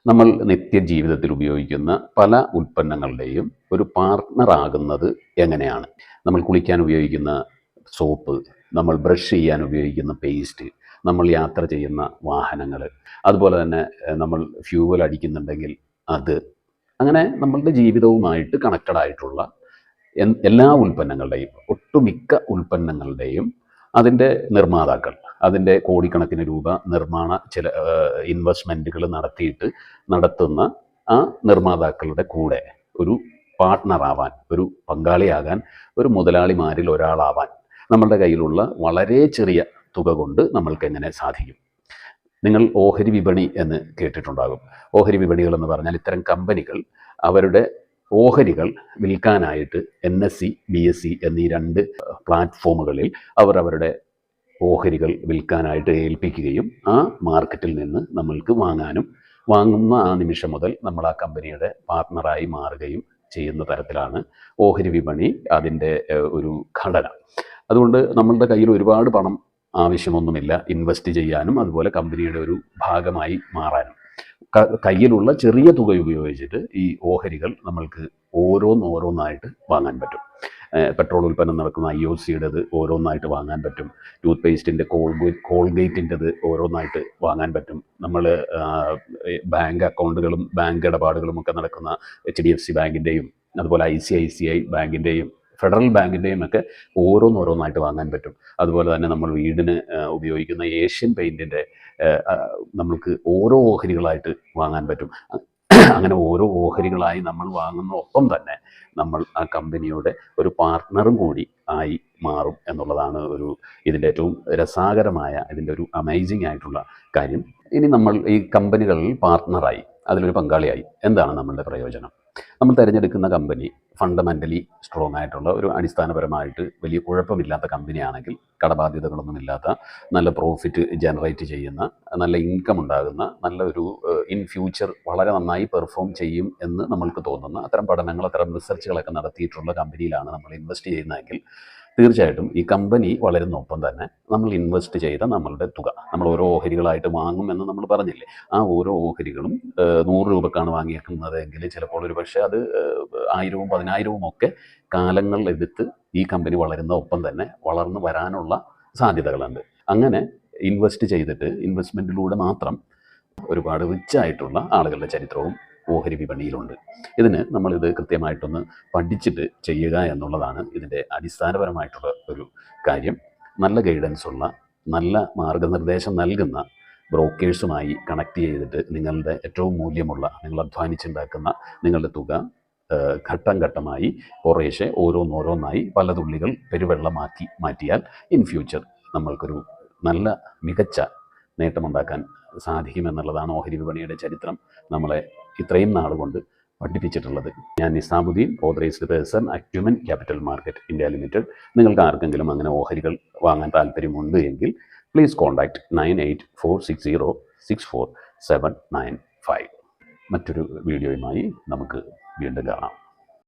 നമ്മൾ നിത്യജീവിതത്തിൽ ഉപയോഗിക്കുന്ന പല ഉൽപ്പന്നങ്ങളുടെയും ഒരു പാർട്ട്ണറാകുന്നത് എങ്ങനെയാണ്? നമ്മൾ കുളിക്കാൻ ഉപയോഗിക്കുന്ന സോപ്പ്, നമ്മൾ ബ്രഷ് ചെയ്യാൻ ഉപയോഗിക്കുന്ന പേസ്റ്റ്, നമ്മൾ യാത്ര ചെയ്യുന്ന വാഹനങ്ങൾ, അതുപോലെ തന്നെ നമ്മൾ ഫ്യൂവൽ അടിക്കുന്നുണ്ടെങ്കിൽ അത്, അങ്ങനെ നമ്മളുടെ ജീവിതവുമായിട്ട് കണക്റ്റഡ് ആയിട്ടുള്ള എല്ലാ ഉൽപ്പന്നങ്ങളുടെയും, ഒട്ടുമിക്ക ഉൽപ്പന്നങ്ങളുടെയും അതിൻ്റെ നിർമ്മാതാക്കൾ, അതിൻ്റെ കോടിക്കണക്കിന് രൂപ നിർമ്മാണ ചില ഇൻവെസ്റ്റ്മെൻറ്റുകൾ നടത്തുന്ന ആ നിർമ്മാതാക്കളുടെ കൂടെ ഒരു പാർട്ട്ണറാവാൻ, ഒരു പങ്കാളിയാകാൻ, ഒരു മുതലാളിമാരിൽ ഒരാളാവാൻ നമ്മളുടെ കയ്യിലുള്ള വളരെ ചെറിയ തുക കൊണ്ട് നമ്മൾക്ക് എങ്ങനെ സാധിക്കും? നിങ്ങൾ ഓഹരി വിപണി എന്ന് കേട്ടിട്ടുണ്ടാകും. ഓഹരി വിപണികൾ എന്ന് പറഞ്ഞാൽ ഇത്തരം കമ്പനികൾ അവരുടെ ഓഹരികൾ വിൽക്കാനായിട്ട് NSE, BSE എന്നീ 2 പ്ലാറ്റ്ഫോമുകളിൽ അവരുടെ ഓഹരികൾ വിൽക്കാനായിട്ട് ഏൽപ്പിക്കുകയും ആ മാർക്കറ്റിൽ നിന്ന് നമ്മൾക്ക് വാങ്ങുന്ന ആ നിമിഷം മുതൽ നമ്മൾ ആ കമ്പനിയുടെ പാർട്ട്ണറായി മാറുകയും ചെയ്യുന്ന തരത്തിലാണ് ഓഹരി വിപണി അതിൻ്റെ ഒരു ഘടന. അതുകൊണ്ട് നമ്മളുടെ കയ്യിൽ ഒരുപാട് പണം ആവശ്യമൊന്നുമില്ല ഇൻവെസ്റ്റ് ചെയ്യാനും അതുപോലെ കമ്പനിയുടെ ഒരു ഭാഗമായി മാറാനും. കയ്യിലുള്ള ചെറിയ തുക ഉപയോഗിച്ചിട്ട് ഈ ഓഹരികൾ നമ്മൾക്ക് ഓരോന്നായിട്ട് വാങ്ങാൻ പറ്റും. പെട്രോൾ ഉൽപ്പന്നം നടക്കുന്ന IOCയുടേത് ഓരോന്നായിട്ട് വാങ്ങാൻ പറ്റും. ടൂത്ത് പേസ്റ്റിൻ്റെ കോൾഗേറ്റിൻ്റെത് ഓരോന്നായിട്ട് വാങ്ങാൻ പറ്റും. നമ്മൾ ബാങ്ക് അക്കൗണ്ടുകളും ബാങ്ക് ഇടപാടുകളും ഒക്കെ നടക്കുന്ന HDFC ബാങ്കിൻ്റെയും അതുപോലെ ICICI ബാങ്കിൻ്റെയും ഫെഡറൽ ബാങ്കിൻ്റെയും ഒക്കെ ഓരോന്നായിട്ട് വാങ്ങാൻ പറ്റും. അതുപോലെ തന്നെ നമ്മൾ വീടിന് ഉപയോഗിക്കുന്ന ഏഷ്യൻ പെയിൻറ്റിൻ്റെ നമ്മൾക്ക് ഓരോ ഓഹരികളായിട്ട് വാങ്ങാൻ പറ്റും. അങ്ങനെ ഓരോ ഓഹരികളായി നമ്മൾ വാങ്ങുന്ന ഒപ്പം തന്നെ നമ്മൾ ആ കമ്പനിയുടെ ഒരു പാർട്ട്ണറും കൂടി ആയി മാറും എന്നുള്ളതാണ് ഇതിൻ്റെ ഏറ്റവും രസകരമായ, ഇതിൻ്റെ ഒരു അമേസിങ് ആയിട്ടുള്ള കാര്യം. ഇനി നമ്മൾ ഈ കമ്പനികളിൽ പാർട്ട്ണറായി, അതിലൊരു പങ്കാളിയായി, എന്താണ് നമ്മളുടെ പ്രയോജനം? നമ്മൾ തിരഞ്ഞെടുക്കുന്ന കമ്പനി ഫണ്ടമെൻ്റലി സ്ട്രോങ് ആയിട്ടുള്ള ഒരു അടിസ്ഥാനപരമായിട്ട് വലിയ കുഴപ്പമില്ലാത്ത കമ്പനിയാണെങ്കിൽ, കടബാധ്യതകളൊന്നുമില്ലാത്ത, നല്ല പ്രോഫിറ്റ് ജനറേറ്റ് ചെയ്യുന്ന, നല്ല ഇൻകം ഉണ്ടാകുന്ന, നല്ല ഒരു ഇൻ ഫ്യൂച്ചർ വളരെ നന്നായി പെർഫോം ചെയ്യും എന്ന് നമ്മൾക്ക് തോന്നുന്ന അത്തരം പഠനങ്ങൾ, അത്തരം റിസർച്ചുകളൊക്കെ നടത്തിയിട്ടുള്ള കമ്പനിയിലാണ് നമ്മൾ ഇൻവെസ്റ്റ് ചെയ്യുന്നതെങ്കിൽ തീർച്ചയായിട്ടും ഈ കമ്പനി വളരുന്നൊപ്പം തന്നെ നമ്മൾ ഇൻവെസ്റ്റ് ചെയ്ത നമ്മളുടെ തുക, നമ്മൾ ഓരോ ഓഹരികളായിട്ട് വാങ്ങുമെന്ന് നമ്മൾ പറഞ്ഞില്ലേ, ആ ഓരോ ഓഹരികളും 100 രൂപക്കാണ് വാങ്ങിയേക്കുന്നതെങ്കിൽ ചിലപ്പോൾ ഒരു പക്ഷേ അത് 1000-വും 10,000-വും ഒക്കെ കാലങ്ങൾ എടുത്ത് ഈ കമ്പനി വളരുന്ന ഒപ്പം തന്നെ വളർന്നു വരാനുള്ള സാധ്യതകളുണ്ട്. അങ്ങനെ ഇൻവെസ്റ്റ് ചെയ്തിട്ട് ഇൻവെസ്റ്റ്മെൻറ്റിലൂടെ മാത്രം ഒരുപാട് റിച്ചായിട്ടുള്ള ആളുകളുടെ ചരിത്രവും ഓഹരി വിപണിയിലുണ്ട്. ഇതിന് നമ്മളിത് കൃത്യമായിട്ടൊന്ന് പഠിച്ചിട്ട് ചെയ്യുക എന്നുള്ളതാണ് ഇതിൻ്റെ അടിസ്ഥാനപരമായിട്ടുള്ള ഒരു കാര്യം. നല്ല ഗൈഡൻസ് ഉള്ള, നല്ല മാർഗനിർദ്ദേശം നൽകുന്ന ബ്രോക്കേഴ്സുമായി കണക്ട് ചെയ്തിട്ട് നിങ്ങളുടെ ഏറ്റവും മൂല്യമുള്ള, നിങ്ങൾ അധ്വാനിച്ചുണ്ടാക്കുന്ന നിങ്ങളുടെ തുക ഘട്ടം ഘട്ടമായി കുറേശ്ശെ ഓരോന്നായി പല തുള്ളികൾ പെരുവെള്ളമാക്കി മാറ്റിയാൽ ഇൻ ഫ്യൂച്ചർ നമ്മൾക്കൊരു നല്ല മികച്ച നേട്ടമുണ്ടാക്കാൻ സാധിക്കുമെന്നുള്ളതാണ് ഓഹരി വിപണിയുടെ ചരിത്രം നമ്മളെ ഇത്രയും നാളുകൊണ്ട് പഠിപ്പിച്ചിട്ടുള്ളത്. ഞാൻ Nizamuddin, authorised person, acumen capital market India limited. നിങ്ങൾക്ക് ആർക്കെങ്കിലും അങ്ങനെ ഓഹരികൾ വാങ്ങാൻ താല്പര്യമുണ്ട് എങ്കിൽ പ്ലീസ് കോൺടാക്ട് 9846064795. മറ്റൊരു വീഡിയോയുമായി നമുക്ക് വീണ്ടും കാണാം.